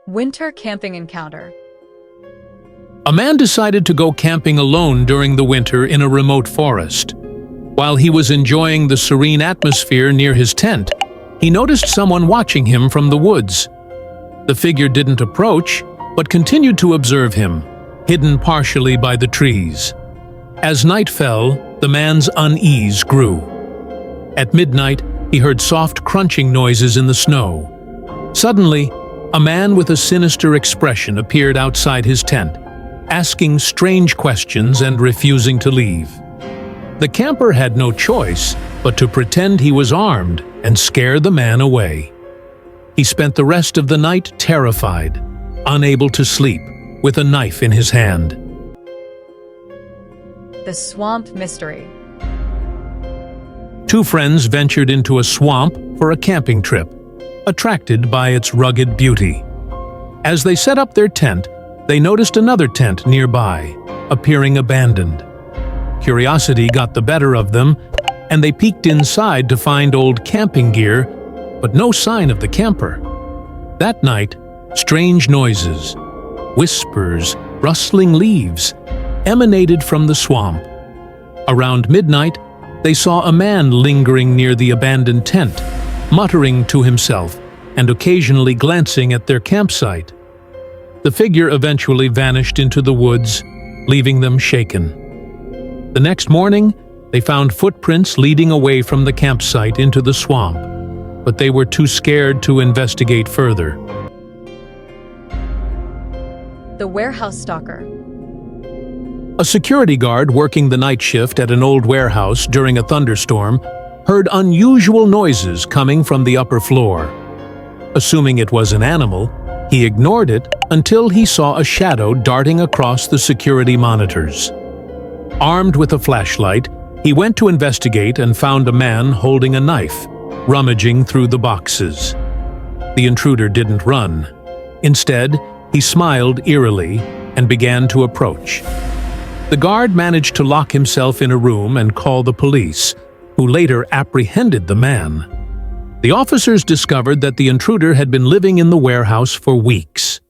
Winter camping encounter. A man decided to go camping alone during the winter in a remote forest. While he was enjoying the serene atmosphere near his tent, he noticed someone watching him from the woods. The figure didn't approach, but continued to observe him, hidden partially by the trees. As night fell, the man's unease grew. At midnight, he heard soft crunching noises in the snow. Suddenly, a man with a sinister expression appeared outside his tent, asking strange questions and refusing to leave. The camper had no choice but to pretend he was armed and scare the man away. He spent the rest of the night terrified, unable to sleep, with a knife in his hand. The swamp mystery. Two friends ventured into a swamp for a camping trip, attracted by its rugged beauty. As they set up their tent, they noticed another tent nearby, appearing abandoned. Curiosity got the better of them, and they peeked inside to find old camping gear, but no sign of the camper. That night, strange noises, whispers, rustling leaves, emanated from the swamp. Around midnight, they saw a man lingering near the abandoned tent, muttering to himself and occasionally glancing at their campsite. The figure eventually vanished into the woods, leaving them shaken. The next morning, they found footprints leading away from the campsite into the swamp, but they were too scared to investigate further. The warehouse stalker. A security guard working the night shift at an old warehouse during a thunderstorm heard unusual noises coming from the upper floor. Assuming it was an animal, he ignored it until he saw a shadow darting across the security monitors. Armed with a flashlight, he went to investigate and found a man holding a knife, rummaging through the boxes. The intruder didn't run. Instead, he smiled eerily and began to approach. The guard managed to lock himself in a room and call the police, who later apprehended the man. The officers discovered that the intruder had been living in the warehouse for weeks.